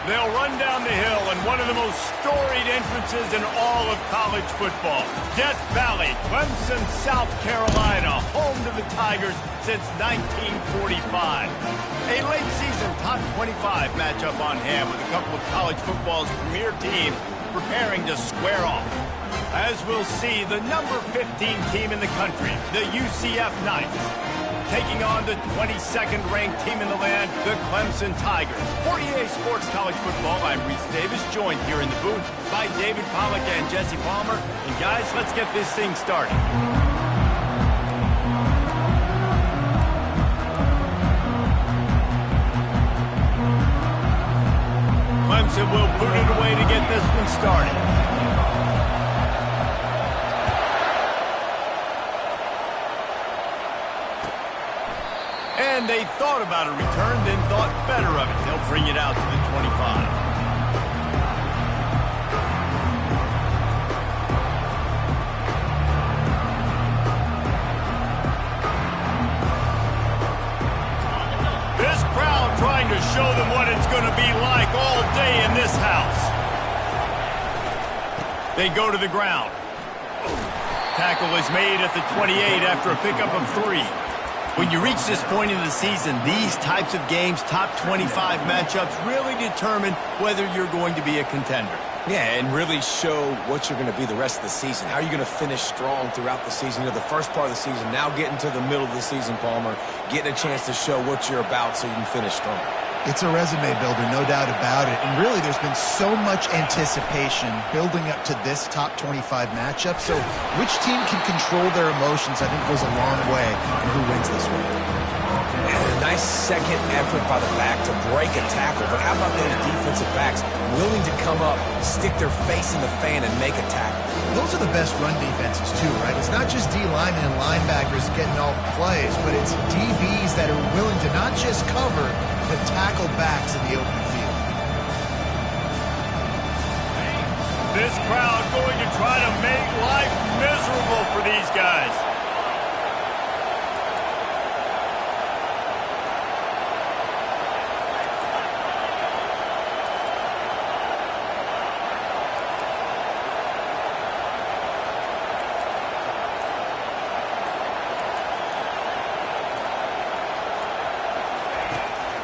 They'll run down the hill in one of the most storied entrances in all of college football. Death Valley, Clemson, South Carolina, home to the Tigers since 1945. A late season top 25 matchup on hand with a couple of college football's premier teams preparing to square off. As we'll see, the number 15 team in the country, the UCF Knights, taking on the 22nd ranked team in the land, the Clemson Tigers. For EA Sports College Football, I'm Reese Davis, joined here in the booth by David Pollack and Jesse Palmer. And guys, let's get this thing started. Clemson will boot it away to get this one started. And they thought about a return, then thought better of it. They'll bring it out to the 25. This crowd trying to show them what it's going to be like all day in this house. They go to the ground. Tackle is made at the 28 after a pickup of 3. When you reach this point in the season, these types of games, top 25 matchups, really determine whether you're going to be a contender. Yeah, and really show what you're going to be the rest of the season. How are you going to finish strong throughout the season? You know, the first part of the season, now getting to the middle of the season, Palmer, getting a chance to show what you're about so you can finish strong. It's a resume builder, no doubt about it. And really, there's been so much anticipation building up to this top 25 matchup. So which team can control their emotions, I think, goes a long way in who wins this one. And a nice second effort by the back to break a tackle. But how about those defensive backs willing to come up, stick their face in the fan, and make a tackle? Those are the best run defenses, too, right? It's not just D linemen and linebackers getting all the plays, but it's DBs that are willing to not just cover, but tackle backs in the open field. This crowd going to try to make life miserable for these guys.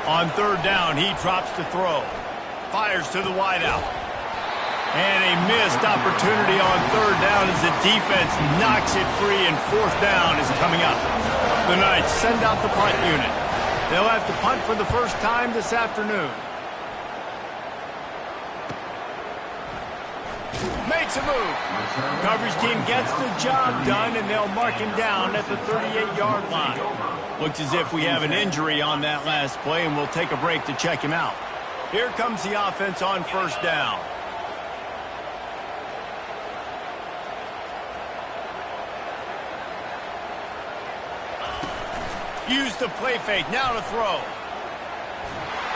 On third down, he drops to throw. Fires to the wideout. And a missed opportunity on third down as the defense knocks it free, and fourth down is coming up. The Knights send out the punt unit. They'll have to punt for the first time this afternoon. Makes a move. Coverage team gets the job done, and they'll mark him down at the 38-yard line. Looks as if we have an injury on that last play, and we'll take a break to check him out. Here comes the offense on first down. Use the play fake, now to throw.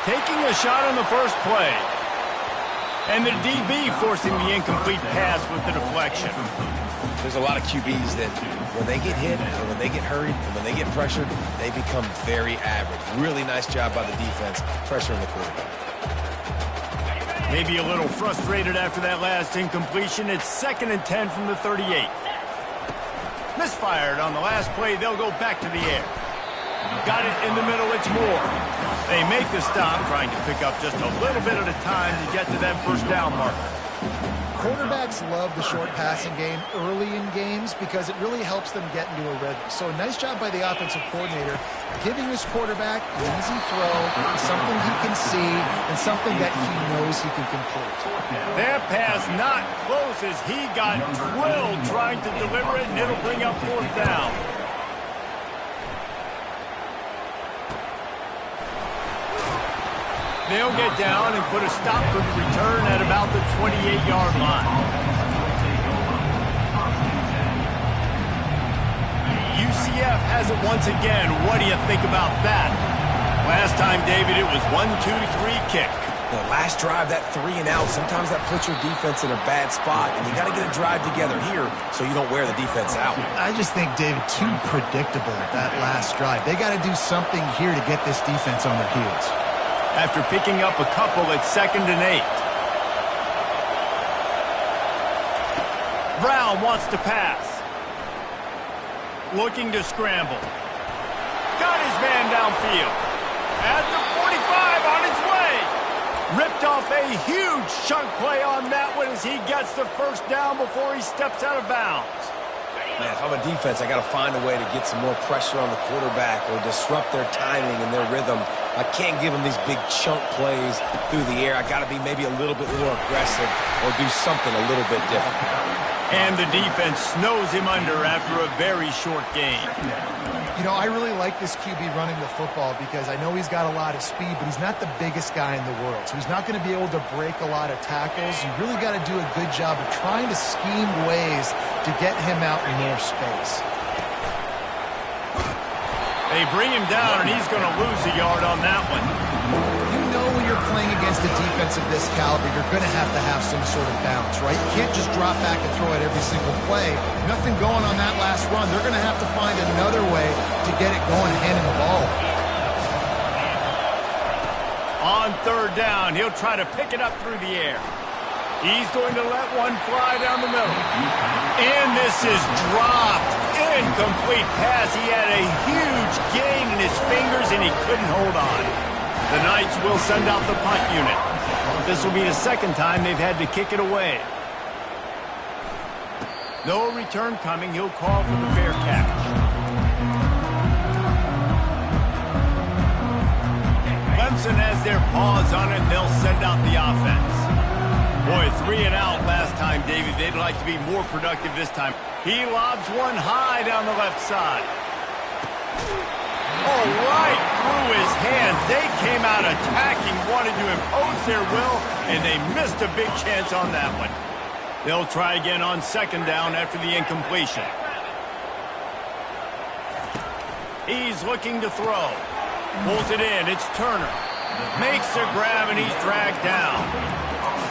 Taking a shot on the first play. And the DB forcing the incomplete pass with the deflection. There's a lot of QBs that when they get hit and when they get hurried and when they get pressured, they become very average. Really nice job by the defense pressuring the quarterback. Maybe a little frustrated after that last incompletion. It's 2nd and 10 from the 38. Misfired on the last play. They'll go back to the air. Got it in the middle. It's Moore. They make the stop, trying to pick up just a little bit at a time to get to that first down marker. Quarterbacks love the short passing game early in games because it really helps them get into a rhythm. So a nice job by the offensive coordinator giving his quarterback an easy throw, something he can see, and something that he knows he can complete. That pass not close as he got drilled trying to deliver it, and it'll bring up fourth down. They'll get down and put a stop to the return at about the 28-yard line. UCF has it once again. What do you think about that? Last time, David, it was 1-2-3 kick. The last drive, that 3 and out, sometimes that puts your defense in a bad spot, and you got to get a drive together here so you don't wear the defense out. I just think, David, too predictable that last drive. They got to do something here to get this defense on their heels. after picking up a couple at 2nd and 8. Brown wants to pass. Looking to scramble. Got his man downfield. At the 45 on his way. Ripped off a huge chunk play on that one as he gets the first down before he steps out of bounds. Man, if I'm a defense, I got to find a way to get some more pressure on the quarterback or disrupt their timing and their rhythm. I can't give them these big chunk plays through the air. I got to be maybe a little bit more aggressive or do something a little bit different. And the defense snows him under after a very short game. You know, I really like this QB running the football because I know he's got a lot of speed, but he's not the biggest guy in the world. So he's not going to be able to break a lot of tackles. You really got to do a good job of trying to scheme ways to get him out in more space. They bring him down, and he's going to lose a yard on that one. You know when you're playing against a defense of this caliber, you're going to have some sort of bounce, right? You can't just drop back and throw it every single play. Nothing going on that last run. They're going to have to find another way to get it going, handing the ball. On 3rd down, he'll try to pick it up through the air. He's going to let one fly down the middle. And this is dropped. Incomplete pass. He had a huge gain in his fingers, and he couldn't hold on. The Knights will send out the punt unit. This will be the 2nd time they've had to kick it away. No return coming. He'll call for the fair catch. Clemson has their paws on it. They'll send out the offense. Boy, 3 and out last time, David. They'd like to be more productive this time. He lobs one high down the left side. Oh, right through his hands. They came out attacking, wanted to impose their will, and they missed a big chance on that one. They'll try again on 2nd down after the incompletion. He's looking to throw. Pulls it in. It's Turner. Makes a grab, and he's dragged down.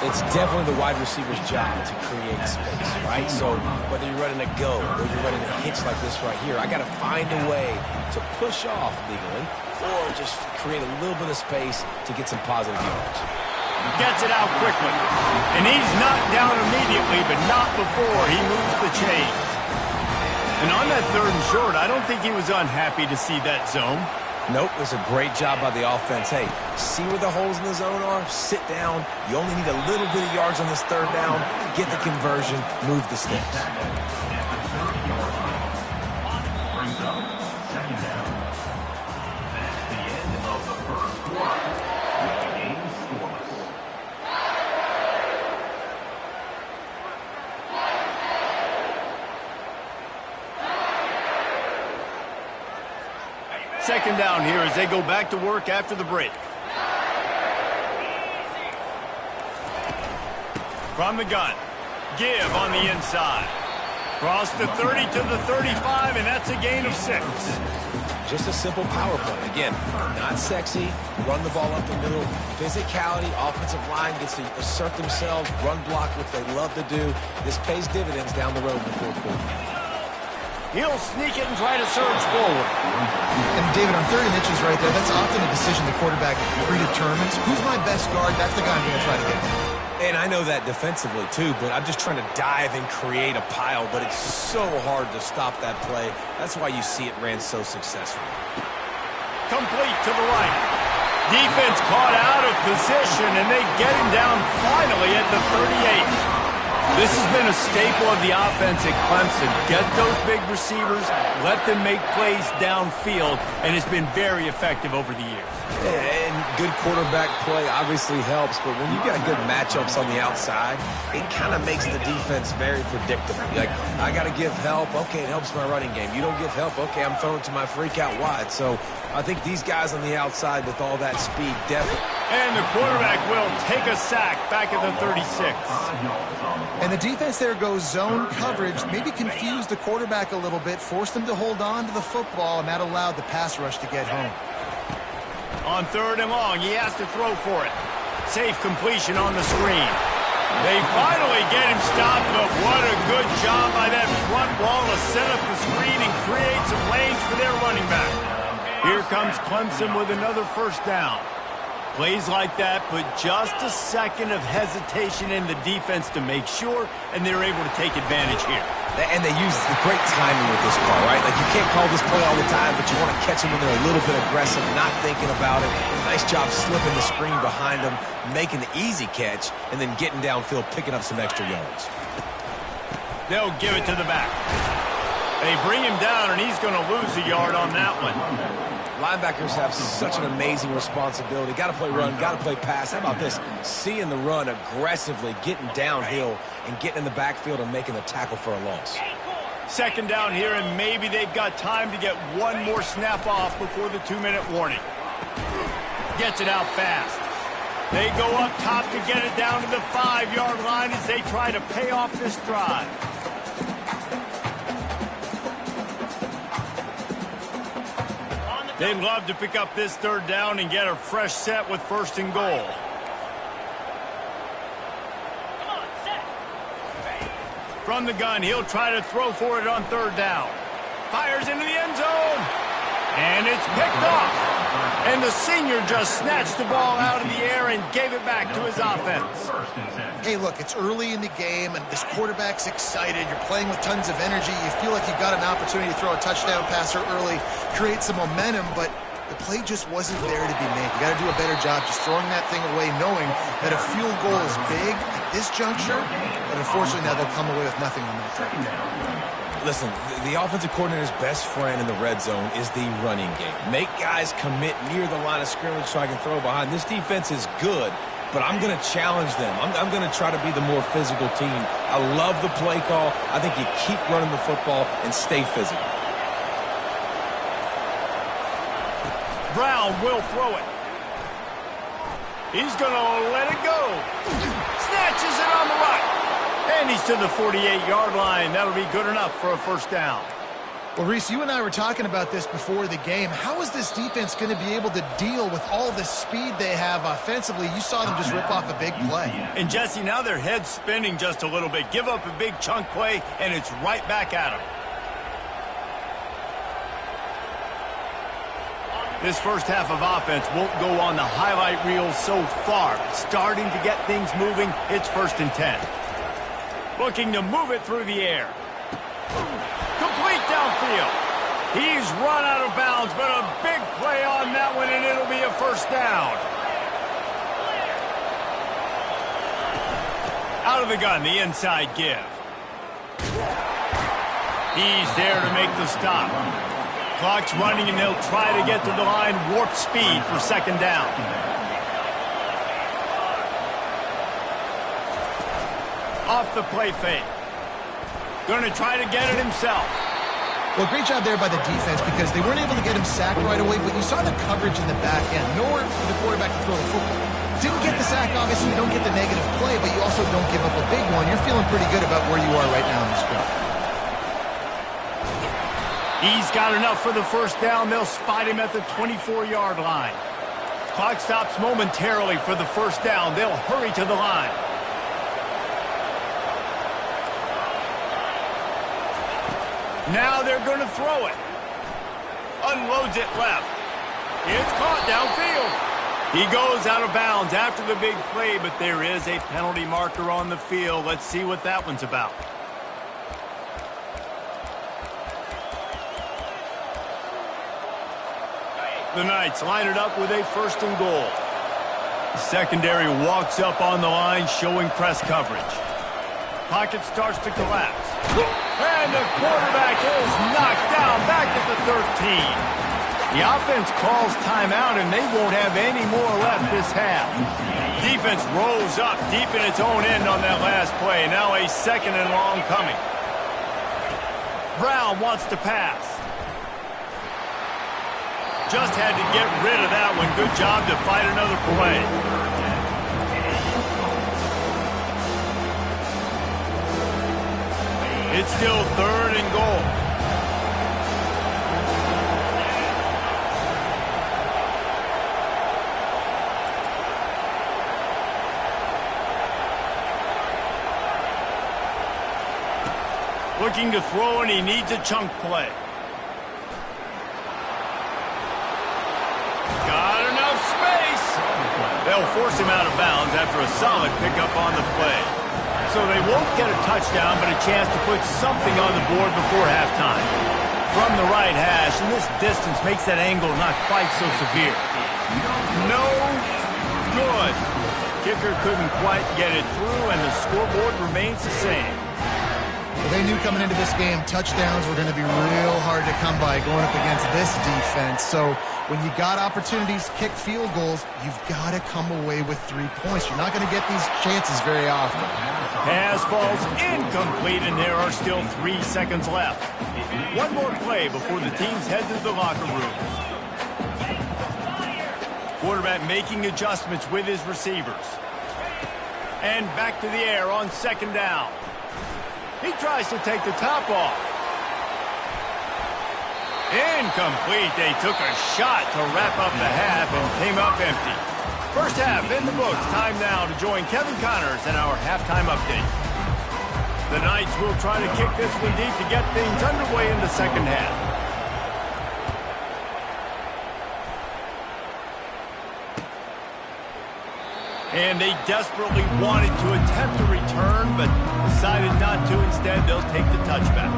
It's definitely the wide receiver's job to create space, right? So whether you're running a go or you're running a hitch like this right here, I got to find a way to push off legally or just create a little bit of space to get some positive yards. Gets it out quickly. And he's knocked down immediately, but not before he moves the chains. And on that 3rd and short, I don't think he was unhappy to see that zone. Nope, it was a great job by the offense. Hey, see where the holes in the zone are? Sit down. You only need a little bit of yards on this 3rd down. Get the conversion. Move the sticks. Second down here as they go back to work after the break. From the gun. Give on the inside. Cross the 30 to the 35, and that's a gain of 6. Just a simple power play. Again, not sexy. Run the ball up the middle. Physicality. Offensive line gets to assert themselves. Run block, which they love to do. This pays dividends down the road in the 4th quarter. He'll sneak it and try to surge forward. And David, on 30 inches right there, that's often a decision the quarterback predetermines. Who's my best guard? That's the guy I'm going to try to get to. And I know that defensively too, but I'm just trying to dive and create a pile, but it's so hard to stop that play. That's why you see it ran so successfully. Complete to the right. Defense caught out of position, and they get him down finally at the 38. This has been a staple of the offense at Clemson. Get those big receivers, let them make plays downfield, and it's been very effective over the years. And good quarterback play obviously helps, but when you got good matchups on the outside, it kind of makes the defense very predictable. Like, I got to give help. Okay, it helps my running game. You don't give help. Okay, I'm throwing to my freak out wide. So I think these guys on the outside with all that speed definitely. And the quarterback will take a sack back at the 36. And the defense there goes zone coverage, maybe confused the quarterback a little bit, forced him to hold on to the football, and that allowed the pass rush to get home. On 3rd and long, he has to throw for it. Safe completion on the screen. They finally get him stopped, but what a good job by that front wall to set up the screen and create some lanes for their running back. Here comes Clemson with another 1st down. Plays like that put just a second of hesitation in the defense to make sure, and they're able to take advantage here. And they use the great timing with this call, right? Like, you can't call this play all the time, but you want to catch them when they're a little bit aggressive, not thinking about it. Nice job slipping the screen behind them, making the easy catch, and then getting downfield, picking up some extra yards. They'll give it to the back. They bring him down, and he's going to lose a yard on that one. Linebackers have such an amazing responsibility. Got to play run, got to play pass. How about this? Seeing the run aggressively, getting downhill, and getting in the backfield and making the tackle for a loss. Second down here, and maybe they've got time to get one more snap off before the 2-minute warning. Gets it out fast. They go up top to get it down to the 5-yard line as they try to pay off this drive. They'd love to pick up this third down and get a fresh set with 1st and goal. From the gun, he'll try to throw for it on 3rd down. Fires into the end zone. And it's picked off. And the senior just snatched the ball out of the air and gave it back to his offense. Hey, look, it's early in the game, and this quarterback's excited. You're playing with tons of energy. You feel like you've got an opportunity to throw a touchdown passer early, create some momentum, but the play just wasn't there to be made. You got to do a better job just throwing that thing away, knowing that a field goal is big at this juncture, but unfortunately now they'll come away with nothing on that play. Listen, the offensive coordinator's best friend in the red zone is the running game. Make guys commit near the line of scrimmage so I can throw behind. This defense is good, but I'm going to challenge them. I'm going to try to be the more physical team. I love the play call. I think you keep running the football and stay physical. Brown will throw it. He's going to let it go. Snatches it on the right. And he's to the 48-yard line. That'll be good enough for a 1st down. Well, Reese, you and I were talking about this before the game. How is this defense going to be able to deal with all the speed they have offensively? You saw them just rip off a big play. And, Jesse, now their head's spinning just a little bit. Give up a big chunk play, and it's right back at them. This first half of offense won't go on the highlight reel so far. Starting to get things moving, it's 1st and 10. Looking to move it through the air. Complete downfield. He's run out of bounds, but a big play on that one, and it'll be a 1st down. Out of the gun, the inside give. He's there to make the stop. Clock's running, and they'll try to get to the line warp speed for 2nd down. Off the play fake. Going to try to get it himself. Well, great job there by the defense because they weren't able to get him sacked right away, but you saw the coverage in the back end. Nowhere for the quarterback to throw the football. Didn't get the sack, obviously. You don't get the negative play, but you also don't give up a big one. You're feeling pretty good about where you are right now in this drive. He's got enough for the 1st down. They'll spot him at the 24-yard line. Clock stops momentarily for the 1st down. They'll hurry to the line. Now they're going to throw it. Unloads it left. It's caught downfield. He goes out of bounds after the big play, but there is a penalty marker on the field. Let's see what that one's about. The Knights line it up with a 1st and goal. The secondary walks up on the line, showing press coverage. Pocket starts to collapse. And the quarterback is knocked down back at the 13. The offense calls timeout, and they won't have any more left this half. Defense rolls up deep in its own end on that last play. Now a 2nd and long coming. Brown wants to pass. Just had to get rid of that one. Good job to fight another play. It's still 3rd and goal. Looking to throw, and he needs a chunk play. Got enough space. They'll force him out of bounds after a solid pickup on the play. So they won't get a touchdown, but a chance to put something on the board before halftime. From the right hash, and this distance makes that angle not quite so severe. No good. Kicker couldn't quite get it through, and the scoreboard remains the same. Well, they knew coming into this game touchdowns were going to be real hard to come by going up against this defense. So when you got opportunities to kick field goals, you've got to come away with 3 points. You're not going to get these chances very often. Pass falls incomplete, and there are still 3 seconds left. One more play before the teams head to the locker room. Quarterback making adjustments with his receivers. And back to the air on second down. He tries to take the top off. Incomplete. They took a shot to wrap up the half and came up empty. First half in the books. Time now to join Kevin Connors in our halftime update. The Knights will try to kick this one deep to get things underway in the second half. And they desperately wanted to attempt a return, but decided not to. Instead, they'll take the touchback.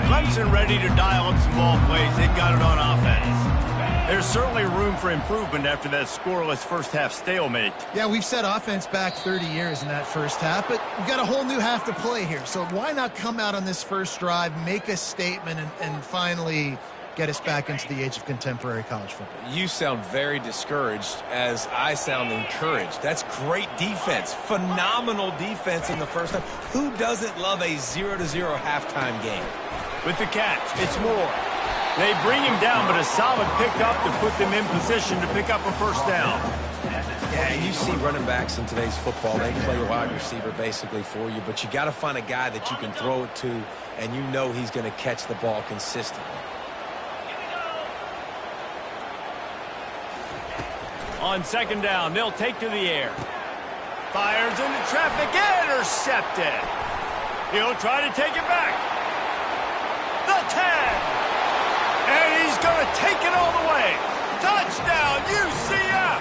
Clemson ready to dial up some ball plays. They've got it on offense. There's certainly room for improvement after that scoreless first-half stalemate. Yeah, we've set offense back 30 years in that first half, but we've got a whole new half to play here. So why not come out on this first drive, make a statement, and finally get us back into the age of contemporary college football? You sound very discouraged as I sound encouraged. That's great defense. Phenomenal defense in the first half. Who doesn't love a 0-0 halftime game? With the catch, it's Moore. They bring him down, but a solid pickup to put them in position to pick up a first down. Yeah, you see running backs in today's football, they play a wide receiver basically for you, but you got to find a guy that you can throw it to, and you know he's going to catch the ball consistently. On second down, they'll take to the air. Fires into traffic, intercepted. He'll try to take it back. The 10. And he's going to take it all the way. Touchdown, UCF!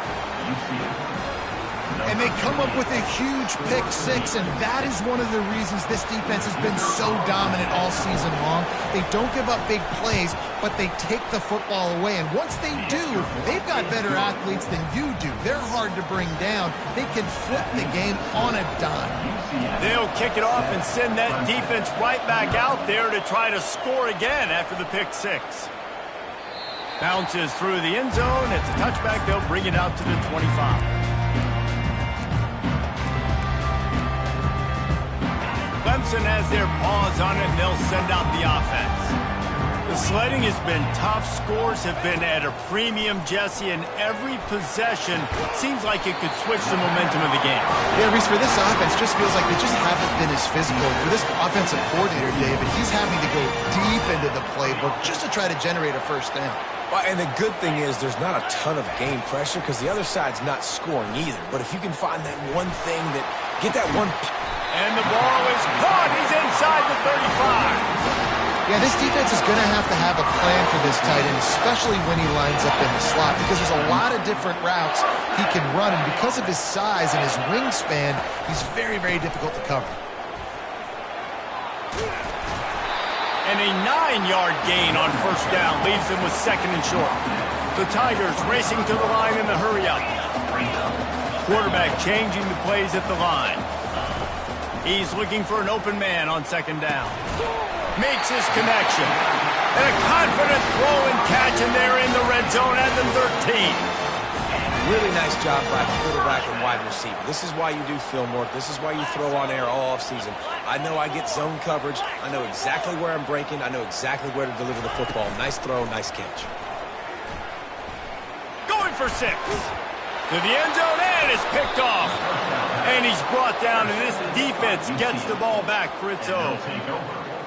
And they come up with a huge pick six, and that is one of the reasons this defense has been so dominant all season long. They don't give up big plays, but they take the football away. And once they do, they've got better athletes than you do. They're hard to bring down. They can flip the game on a dime. They'll kick it off and send that defense right back out there to try to score again after the pick six. Bounces through the end zone. It's a touchback. They'll bring it out to the 25. Clemson has their paws on it, and they'll send out the offense. The sledding has been tough. Scores have been at a premium, Jesse, and every possession seems like it could switch the momentum of the game. Yeah, Reese, for this offense, just feels like they just haven't been as physical. For this offensive coordinator, David, he's having to go deep into the playbook just to try to generate a first down. Well, and the good thing is there's not a ton of game pressure because the other side's not scoring either. But if you can find that one thing that, get that one. And the ball is caught. He's inside the 35. Yeah, this defense is going to have a plan for this tight end, especially when he lines up in the slot, because there's a lot of different routes he can run, and because of his size and his wingspan, he's very, very difficult to cover. And a 9-yard gain on first down leaves them with second and short. The Tigers racing to the line in the hurry-up. Quarterback changing the plays at the line. He's looking for an open man on second down. Makes his connection. And a confident throw and catch, and they're in the red zone at the 13. Really nice job by the quarterback and wide receiver. This is why you do film work. This is why you throw on air all offseason. I know I get zone coverage. I know exactly where I'm breaking. I know exactly where to deliver the football. Nice throw, nice catch. Going for 6. To the end zone, and it's picked off. And he's brought down, and this defense gets the ball back for its own.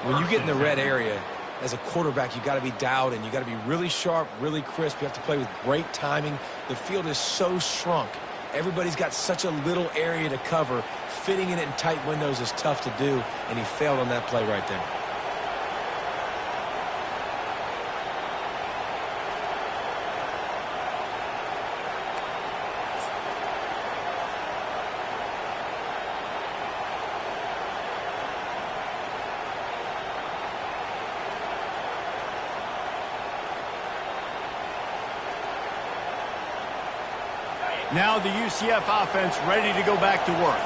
When you get in the red area, as a quarterback, you got to be dialed in. You got to be really sharp, really crisp. You have to play with great timing. The field is so shrunk, Everybody's got such a little area to cover. Fitting it in tight windows is tough to do, and he failed on that play right there. Now the UCF offense ready to go back to work.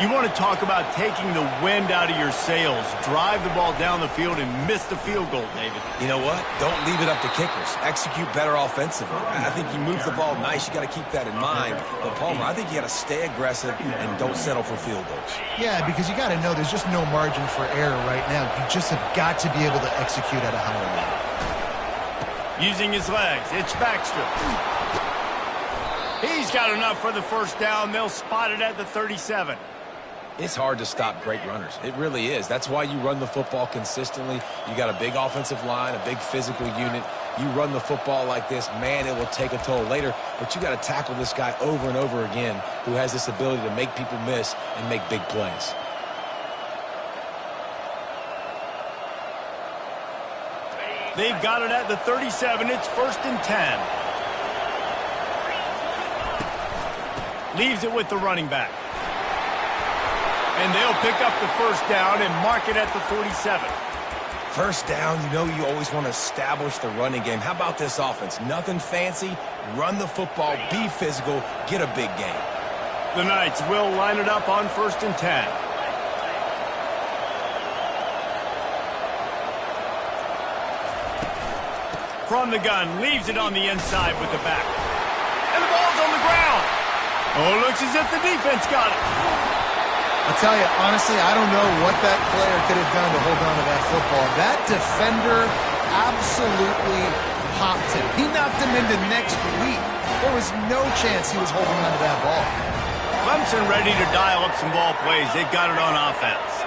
You want to talk about taking the wind out of your sails. Drive the ball down the field and miss the field goal, David. You know what? Don't leave it up to kickers. Execute better offensively. I think you move the ball nice. You got to keep that in mind. But, Palmer, I think you got to stay aggressive and don't settle for field goals. Yeah, because you got to know there's just no margin for error right now. You just have got to be able to execute at a higher level. Using his legs, it's Baxter. He's got enough for the first down. They'll spot it at the 37. It's hard to stop great runners. It really is. That's why you run the football consistently. You got a big offensive line, a big physical unit. You run the football like this, man, it will take a toll later. But you got to tackle this guy over and over again who has this ability to make people miss and make big plays. They've got it at the 37. It's 1st and 10. Leaves it with the running back. And they'll pick up the first down and mark it at the 47. First down, you know you always want to establish the running game. How about this offense? Nothing fancy. Run the football, be physical, get a big gain. The Knights will line it up on 1st and 10. From the gun, leaves it on the inside with the back. And the ball's on the ground. Oh, looks as if the defense got it. I'll tell you, honestly, I don't know what that player could have done to hold on to that football. That defender absolutely popped him. He knocked him into next week. There was no chance he was holding on to that ball. Clemson ready to dial up some ball plays. They've got it on offense.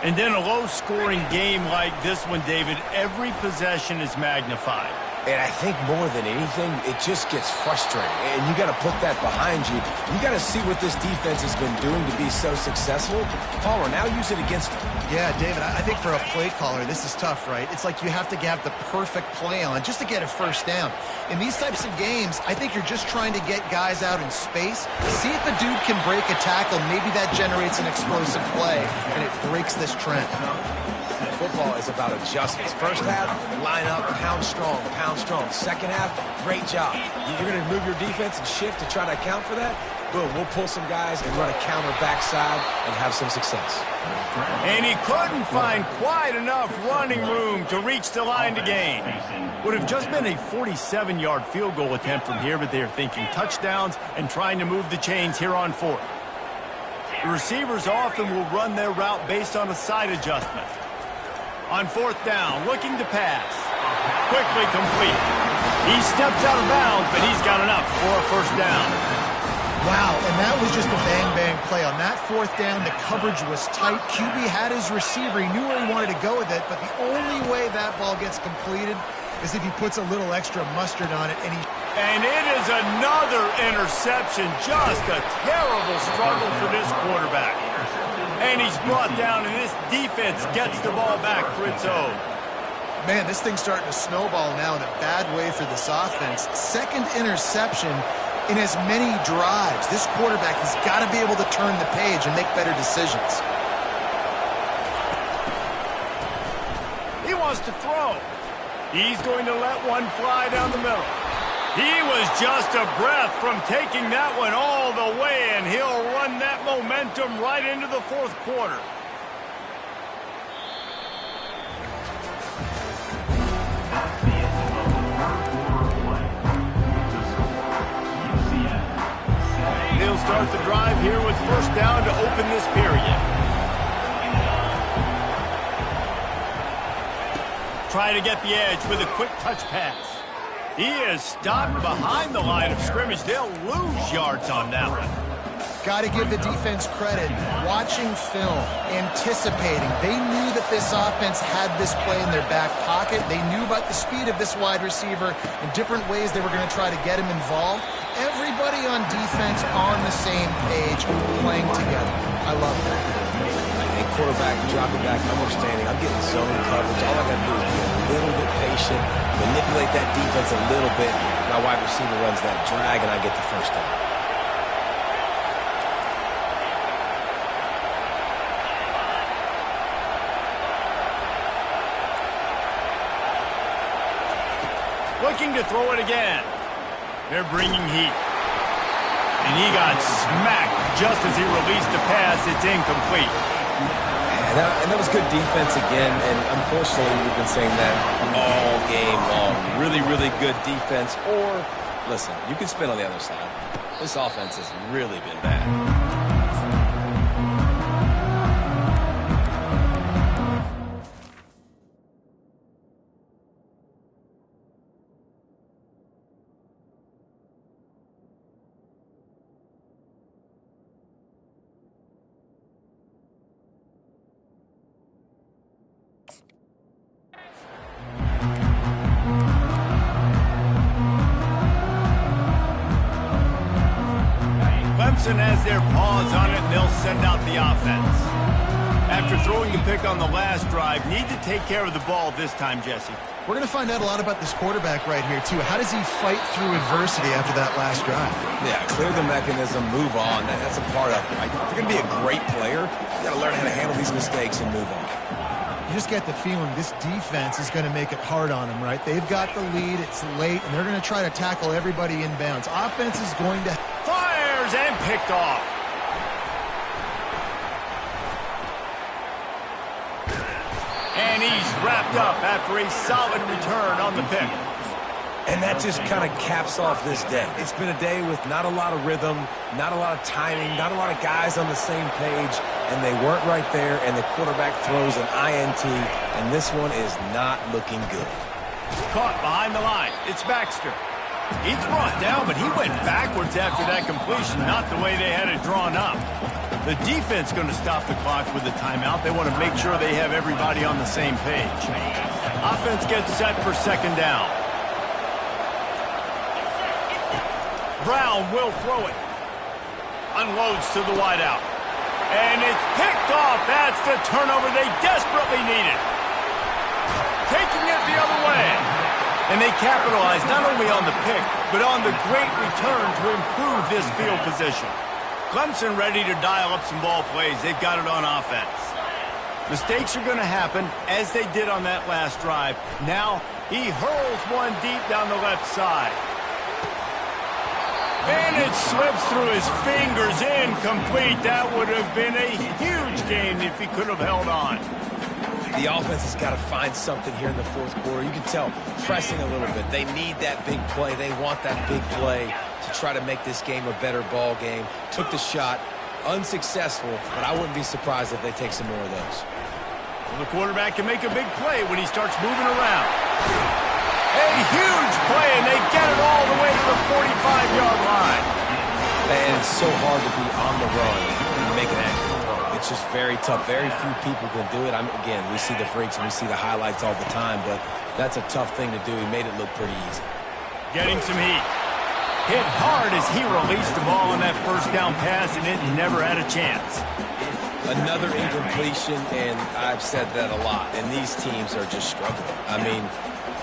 And then a low-scoring game like this one, David, every possession is magnified. And I think more than anything, it just gets frustrating. And you got to put that behind you. You got to see what this defense has been doing to be so successful. Palmer, now use it against them. Yeah, David, I think for a play caller, this is tough, right? It's like you have to have the perfect play on just to get a first down. In these types of games, I think you're just trying to get guys out in space. See if the dude can break a tackle. Maybe that generates an explosive play, and it breaks this trend. Football is about adjustments. First half, line up, pound strong, pound strong. Second half, great job. You're going to move your defense and shift to try to account for that? Boom, we'll pull some guys and run a counter backside and have some success. And he couldn't find quite enough running room to reach the line to gain. Would have just been a 47-yard field goal attempt from here, but they're thinking touchdowns and trying to move the chains here on 4th. The receivers often will run their route based on a side adjustment. On 4th down, looking to pass. Quickly complete. He steps out of bounds, but he's got enough for a first down. Wow, and that was just a bang-bang play. On that 4th down, the coverage was tight. QB had his receiver. He knew where he wanted to go with it, but the only way that ball gets completed is if he puts a little extra mustard on it. And it is another interception. Just a terrible struggle for this quarterback. And he's brought down, and this defense gets the ball back for its own. Man, this thing's starting to snowball now in a bad way for this offense. Second interception in as many drives. This quarterback has got to be able to turn the page and make better decisions. He wants to throw. He's going to let one fly down the middle. He was just a breath from taking that one all the way, and he'll run that momentum right into the 4th quarter. He'll start the drive here with first down to open this period. Try to get the edge with a quick touch pass. He is stopped behind the line of scrimmage. They'll lose yards on that one. Got to give the defense credit. Watching film, anticipating. They knew that this offense had this play in their back pocket. They knew about the speed of this wide receiver and different ways they were going to try to get him involved. Everybody on defense on the same page, playing together. I love that. And quarterback dropping back, understanding. I'm getting zone coverage. All I got to do is be a little bit patient, manipulate that defense a little bit. My wide receiver runs that drag, and I get the first down. Looking to throw it again. They're bringing heat. And he got smacked just as he released the pass. It's incomplete. And that was good defense again. And unfortunately, we've been saying that all game long. Really, really good defense. Or, listen, you can spin on the other side. This offense has really been bad. Clemson has their paws on it, and they'll send out the offense. After throwing the pick on the last drive, need to take care of the ball this time, Jesse. We're going to find out a lot about this quarterback right here, too. How does he fight through adversity after that last drive? Yeah, clear the mechanism, move on. That's a part of it, right? If you're going to be a great player, you got to learn how to handle these mistakes and move on. You just get the feeling this defense is going to make it hard on them, right? They've got the lead, it's late, and they're going to try to tackle everybody inbounds. Offense is going to... Fires and picked off. And he's wrapped up after a solid return on the pick. And that just kind of caps off this day. It's been a day with not a lot of rhythm, not a lot of timing, not a lot of guys on the same page, and they weren't right there, and the quarterback throws an INT, and this one is not looking good. Caught behind the line. It's Baxter. He's brought down, but he went backwards after that completion, not the way they had it drawn up. The defense going to stop the clock with the timeout. They want to make sure they have everybody on the same page. Offense gets set for second down. Brown will throw it. Unloads to the wideout. And it's picked off. That's the turnover they desperately needed. Taking it the other way. And they capitalize not only on the pick, but on the great return to improve this field position. Clemson ready to dial up some ball plays. They've got it on offense. Mistakes are going to happen, as they did on that last drive. Now, he hurls one deep down the left side. And it slips through his fingers, incomplete. That would have been a huge gain if he could have held on. The offense has got to find something here in the fourth quarter. You can tell, pressing a little bit. They need that big play. They want that big play to try to make this game a better ball game. Took the shot, unsuccessful, but I wouldn't be surprised if they take some more of those. Well, the quarterback can make a big play when he starts moving around. A huge play, and they get it all the way to the 45-yard line. And it's so hard to be on the run and make an accurate throw. It's just very tough. Very few people can do it. Again, we see the freaks and we see the highlights all the time, but that's a tough thing to do. He made it look pretty easy. Getting some heat. Hit hard as he released the ball on that first down pass, and it never had a chance. Another incompletion, and I've said that a lot, and these teams are just struggling. I mean,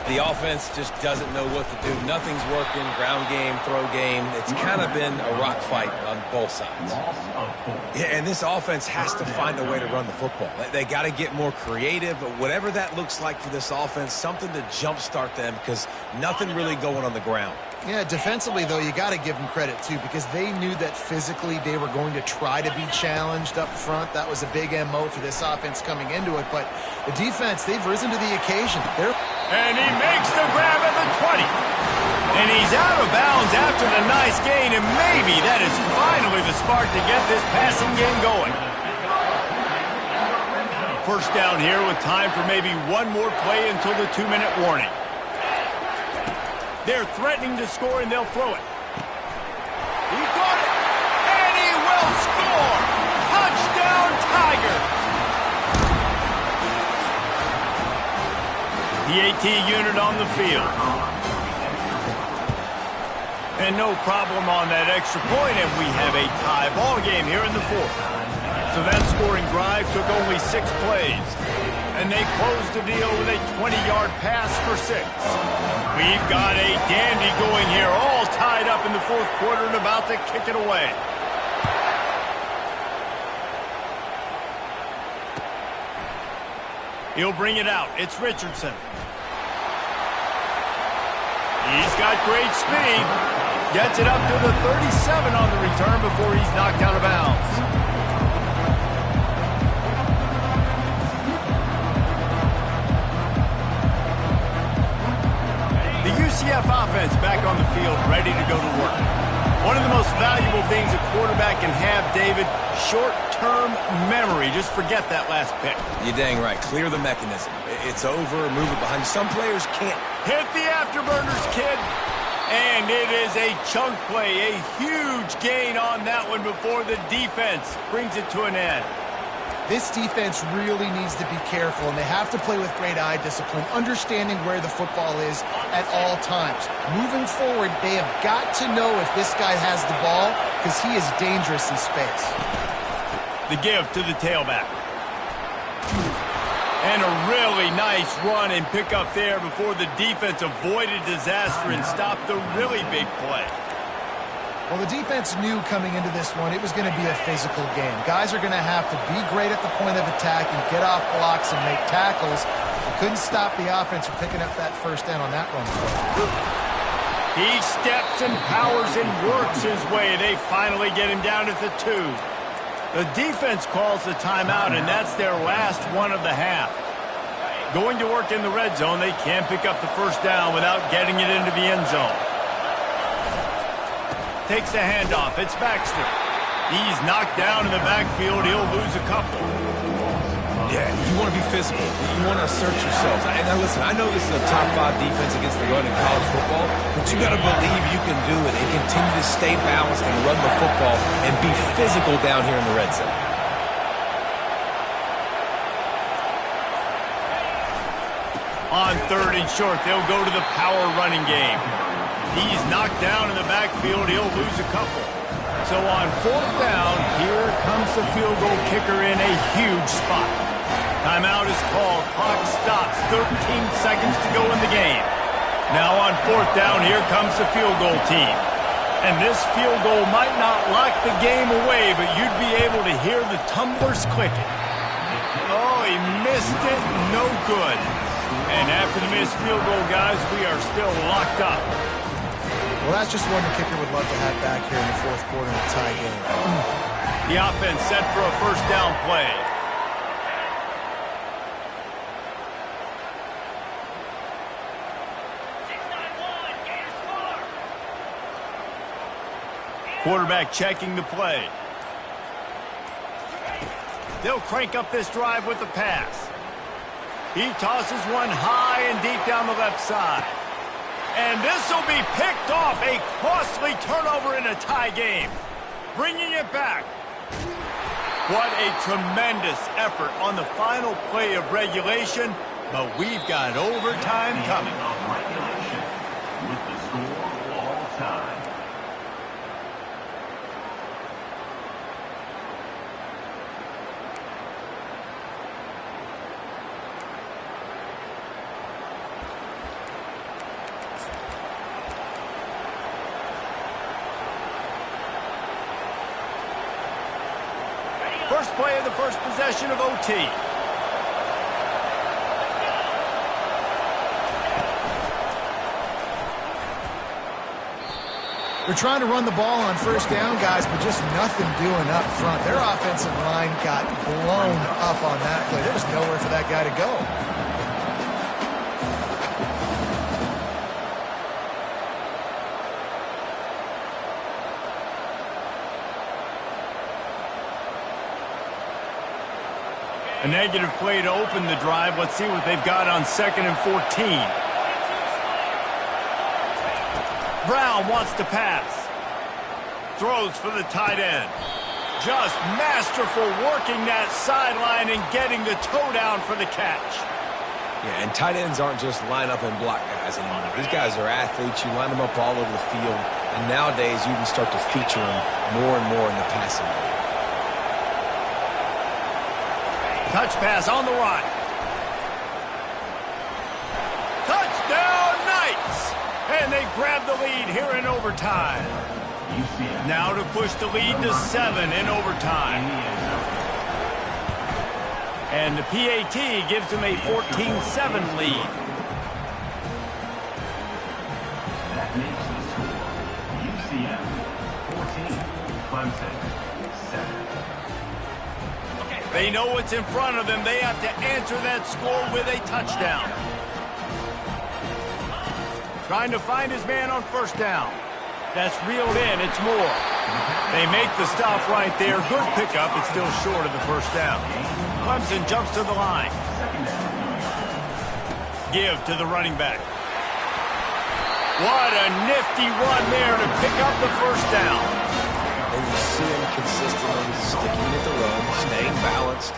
the offense just doesn't know what to do. Nothing's working, ground game, throw game. It's kind of been a rock fight on both sides. Yeah, and this offense has to find a way to run the football. They got to get more creative, but whatever that looks like for this offense, something to jumpstart them because nothing really going on the ground. Yeah, defensively, though, you got to give them credit, too, because they knew that physically they were going to try to be challenged up front. That was a big MO for this offense coming into it. But the defense, they've risen to the occasion. And he makes the grab at the 20. And he's out of bounds after the nice gain, and maybe that is finally the spark to get this passing game going. First down here with time for maybe one more play until the 2-minute warning. They're threatening to score, and they'll throw it. He got it, and he will Tigers. The AT unit on the field. And no problem on that extra point, and we have a tie ball game here in the fourth. So that scoring drive took only 6 plays. And they closed the deal with a 20-yard pass for 6. We've got a dandy going here, all tied up in the fourth quarter and about to kick it away. He'll bring it out. It's Richardson. He's got great speed. Gets it up to the 37 on the return before he's knocked out of bounds. UCF offense back on the field, ready to go to work. One of the most valuable things a quarterback can have, David, short-term memory. Just forget that last pick. You're dang right. Clear the mechanism. It's over, move it behind. Some players can't. Hit the afterburners, kid. And it is a chunk play, a huge gain on that one before the defense brings it to an end. This defense really needs to be careful, and they have to play with great eye discipline, understanding where the football is at all times. Moving forward, they have got to know if this guy has the ball, because he is dangerous in space. The give to the tailback. And a really nice run and pick up there before the defense avoided disaster and stopped the really big play. Well, the defense knew coming into this one it was going to be a physical game. Guys are going to have to be great at the point of attack and get off blocks and make tackles. They couldn't stop the offense from picking up that first down on that run play. He steps and powers and works his way. They finally get him down at the 2. The defense calls the timeout, and that's their last one of the half. Going to work in the red zone, they can't pick up the first down without getting it into the end zone. Takes the handoff. It's Baxter. He's knocked down in the backfield. He'll lose a couple. Yeah, you want to be physical. You want to assert yourselves. And now listen, I know this is a top 5 defense against the run in college football, but you got to believe you can do it and continue to stay balanced and run the football and be physical down here in the red zone. On 3rd and short, they'll go to the power running game. He's knocked down in the backfield. He'll lose a couple. So on 4th down, here comes the field goal kicker in a huge spot. Timeout is called. Clock stops. 13 seconds to go in the game. Now on 4th down, here comes the field goal team. And this field goal might not lock the game away, but you'd be able to hear the tumblers clicking. Oh, he missed it. No good. And after the missed field goal, guys, we are still locked up. Well, that's just one the kicker would love to have back here in the fourth quarter in a tie game. The offense set for a first down play. Quarterback checking the play. They'll crank up this drive with the pass. He tosses one high and deep down the left side. And this will be picked off. A costly turnover in a tie game. Bringing it back. What a tremendous effort on the final play of regulation. But we've got overtime coming. With the score all time. First play of the first possession of OT. They're trying to run the ball on first down, guys, but just nothing doing up front. Their offensive line got blown up on that play. There was nowhere for that guy to go. A negative play to open the drive. Let's see what they've got on 2nd and 14. Brown wants to pass. Throws for the tight end. Just masterful working that sideline and getting the toe down for the catch. Yeah, and tight ends aren't just line up and block guys anymore. These guys are athletes. You line them up all over the field. And nowadays, you can start to feature them more and more in the passing game. Touch pass on the run. Touchdown, Knights! And they grab the lead here in overtime. Now to push the lead to 7 in overtime. And the PAT gives them a 14-7 lead. That makes the score UCF 14, Clemson 7. They know what's in front of them. They have to answer that score with a touchdown. Trying to find his man on first down. That's reeled in. It's Moore. They make the stop right there. Good pickup. It's still short of the first down. Clemson jumps to the line. Give to the running back. What a nifty run there to pick up the first down. And you see him consistently sticking with the run, staying balanced.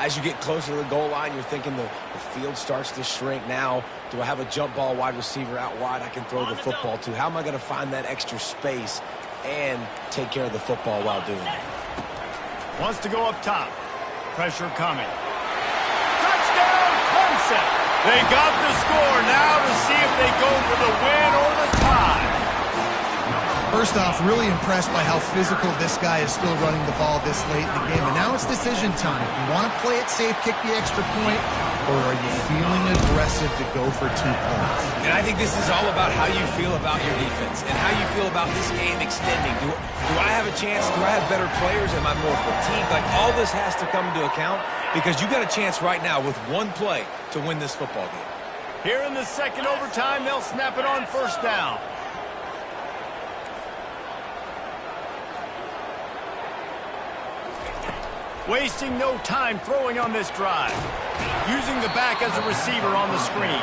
As you get closer to the goal line, you're thinking the field starts to shrink. Now, do I have a jump ball wide receiver out wide I can throw the football to? How am I going to find that extra space and take care of the football while doing it? Wants to go up top. Pressure coming. Touchdown, Clemson! They got the score. Now to see if they go for the win or the tie. First off, really impressed by how physical this guy is still running the ball this late in the game. And now it's decision time. You want to play it safe, kick the extra point, or are you feeling aggressive to go for 2 points? And I think this is all about how you feel about your defense and how you feel about this game extending. Do I have a chance? Do I have better players? Am I more fatigued? Like, all this has to come into account because you got a chance right now with one play to win this football game. Here in the second overtime, they'll snap it on first down. Wasting no time throwing on this drive. Using the back as a receiver on the screen.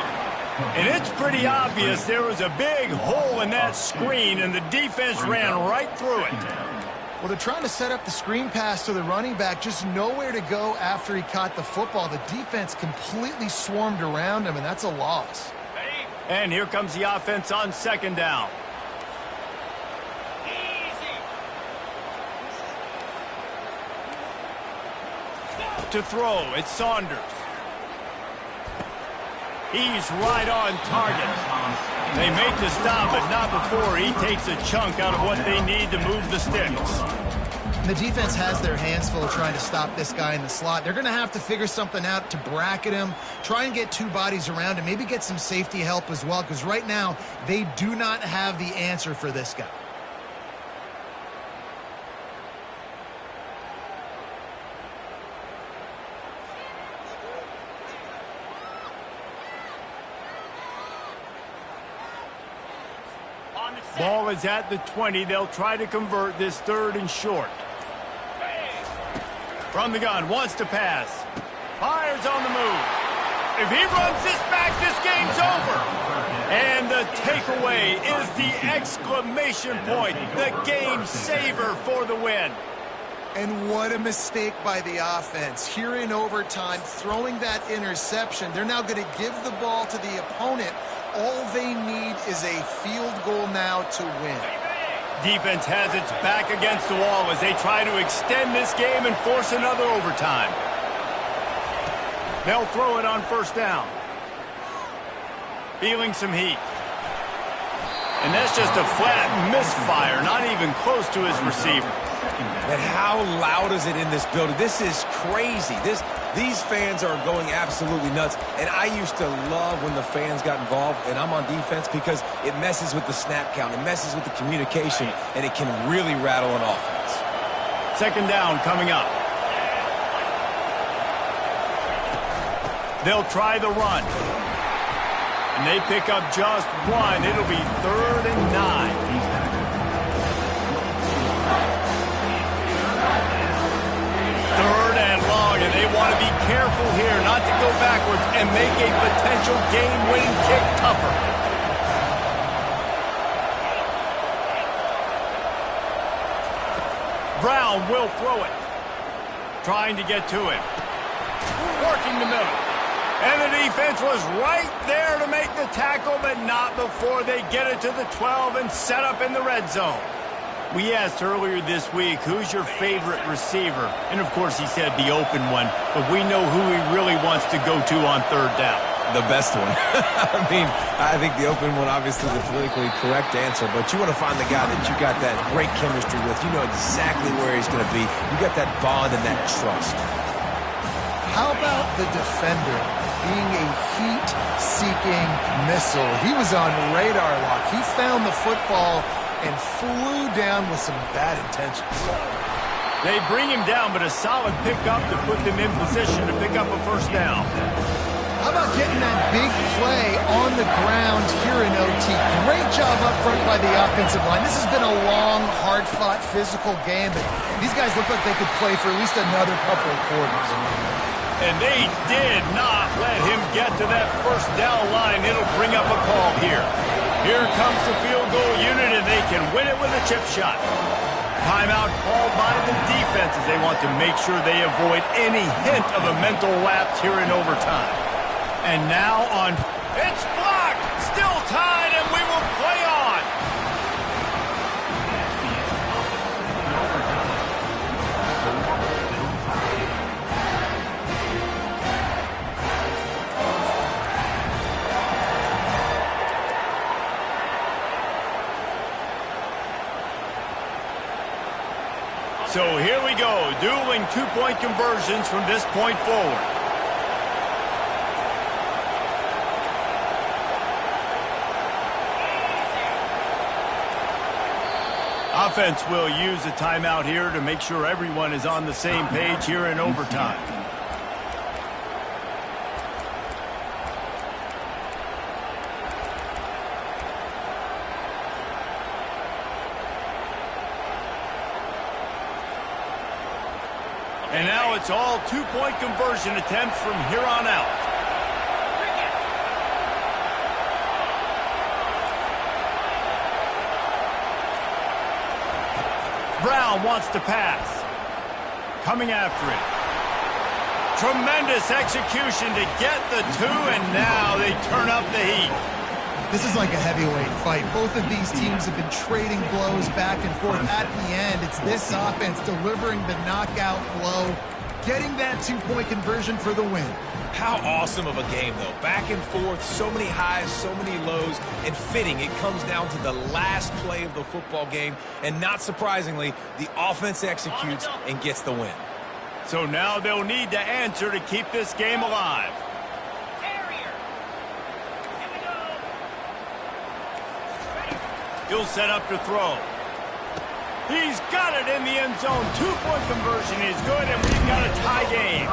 And it's pretty obvious there was a big hole in that screen, and the defense ran right through it. Well, they're trying to set up the screen pass to the running back, just nowhere to go after he caught the football. The defense completely swarmed around him, and that's a loss. And here comes the offense on second down. To throw, it's Saunders. He's right on target. They make the stop, but not before he takes a chunk out of what they need to move the sticks. The defense has their hands full trying to stop this guy in the slot. They're going to have to figure something out to bracket him, try and get 2 bodies around him, maybe get some safety help as well, because right now they do not have the answer for this guy. Ball is at the 20. They'll try to convert this 3rd and short. From the gun, wants to pass. Fires on the move. If he runs this back, this game's over. And the takeaway is the exclamation point, the game saver for the win. And what a mistake by the offense. Here in overtime, throwing that interception, they're now going to give the ball to the opponent. All they need is a field goal now to win. Defense has its back against the wall as they try to extend this game and force another overtime. They'll throw it on first down. Feeling some heat. And that's just a flat misfire, not even close to his receiver. And how loud is it in this building? This is crazy. These fans are going absolutely nuts. And I used to love when the fans got involved, and I'm on defense, because it messes with the snap count. It messes with the communication, and it can really rattle an offense. Second down coming up. They'll try the run. And they pick up just 1. It'll be 3rd and 9. And they want to be careful here not to go backwards and make a potential game-winning kick tougher. Brown will throw it. Trying to get to him. Working the middle. And the defense was right there to make the tackle, but not before they get it to the 12 and set up in the red zone. We asked earlier this week, who's your favorite receiver? And, of course, he said the open one, but we know who he really wants to go to on third down. The best one. I mean, I think the open one, obviously, the politically correct answer, but you want to find the guy that you got that great chemistry with. You know exactly where he's going to be. You got that bond and that trust. How about the defender being a heat-seeking missile? He was on radar lock. He found the football and flew down with some bad intentions. They bring him down, but a solid pickup to put them in position to pick up a first down. How about getting that big play on the ground here in OT? Great job up front by the offensive line. This has been a long, hard-fought, physical game, but these guys look like they could play for at least another couple of quarters. And they did not let him get to that first down line. It'll bring up a call here. Here comes the field goal unit, and they can win it with a chip shot. Timeout called by the defense as they want to make sure they avoid any hint of a mental lapse here in overtime. And now on, it's blocked, still tied, and we will play on. So here we go, dueling two-point conversions from this point forward. Offense will use a timeout here to make sure everyone is on the same page here in overtime. And now it's all two-point conversion attempts from here on out. Brown wants to pass. Coming after it. Tremendous execution to get the two, and now they turn up the heat. This is like a heavyweight fight. Both of these teams have been trading blows back and forth. At the end, it's this offense delivering the knockout blow, getting that two-point conversion for the win. How awesome of a game, though. Back and forth, so many highs, so many lows, and fitting. It comes down to the last play of the football game, and not surprisingly, the offense executes and gets the win. So now they'll need to answer to keep this game alive. He'll set up to throw. He's got it in the end zone. Two-point conversion is good, and we've got a tie game.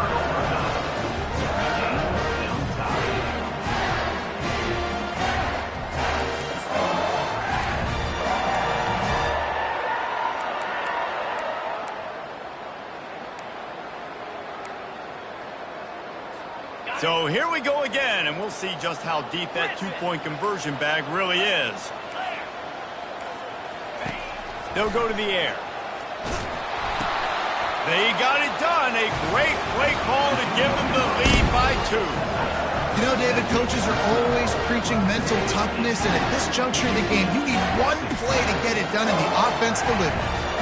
So here we go again, and we'll see just how deep that two-point conversion bag really is. They'll go to the air. They got it done. A great play call to give them the lead by 2. You know, David, coaches are always preaching mental toughness, and at this juncture of the game, you need one play to get it done, and the offense delivered.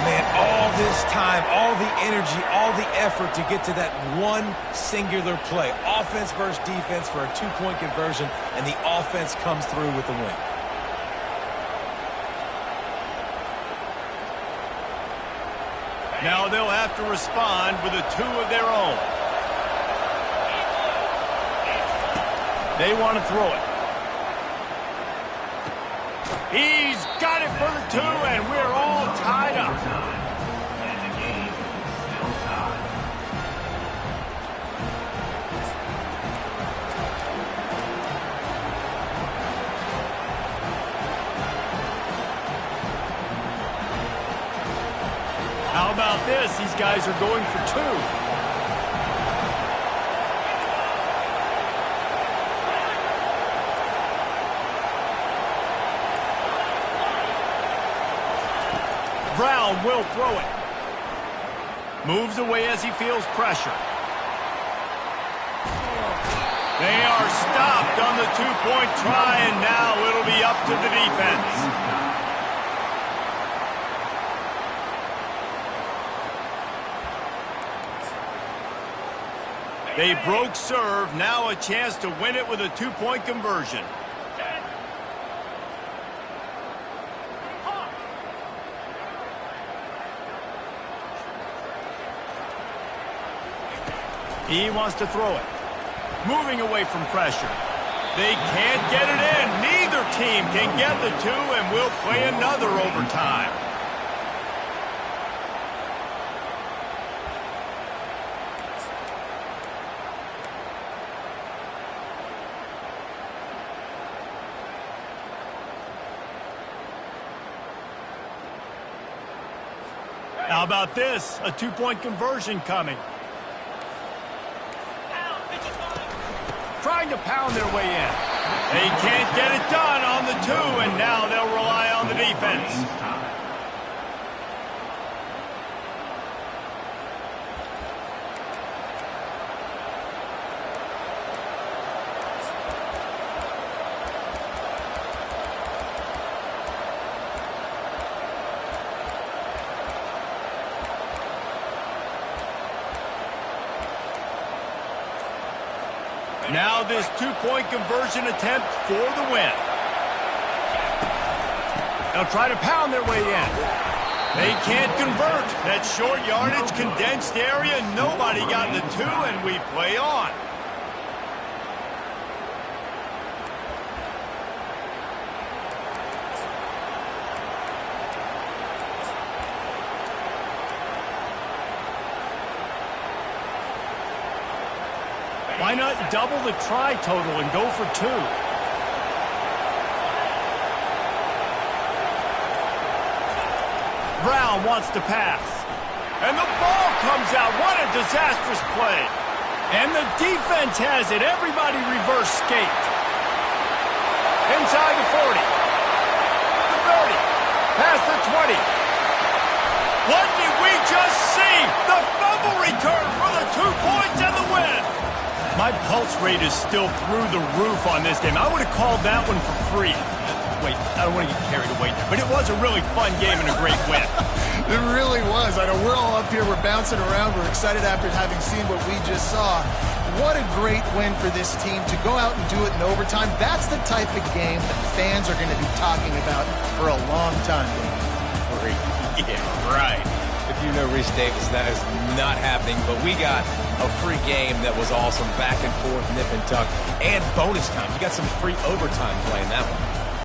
Man, all this time, all the energy, all the effort to get to that one singular play. Offense versus defense for a two-point conversion, and the offense comes through with the win. Now they'll have to respond with a 2 of their own. They want to throw it. He's got it for the 2, and we're all tied up. And the game is still tied. How about this? These guys are going for 2. Brown will throw it. Moves away as he feels pressure. They are stopped on the two-point try, and now it'll be up to the defense. They broke serve, now a chance to win it with a two-point conversion. He wants to throw it. Moving away from pressure. They can't get it in. Neither team can get the two, and we'll play another overtime. How about this? A two-point conversion coming. Trying to pound their way in. They can't get it done on the two, and now they'll rely on the defense. Now this two-point conversion attempt for the win. They'll try to pound their way in. They can't convert. That short yardage, condensed area, nobody got the two, and we play on. Why not double the try total and go for two? Brown wants to pass. And the ball comes out. What a disastrous play. And the defense has it. Everybody reverse skate. Inside the 40. The 30. Past the 20. What did we just see? The fumble return for the 2 points and the win. My pulse rate is still through the roof on this game. I would have called that one for free. Wait, I don't want to get carried away there, but it was a really fun game and a great win. It really was. I know we're all up here, we're bouncing around, we're excited after having seen what we just saw. What a great win for this team to go out and do it in overtime. That's the type of game that fans are going to be talking about for a long time. Yeah, right. If you know Reese Davis, that is not happening, but we got a free game that was awesome. Back and forth, nip and tuck, and bonus time. You got some free overtime play in that one.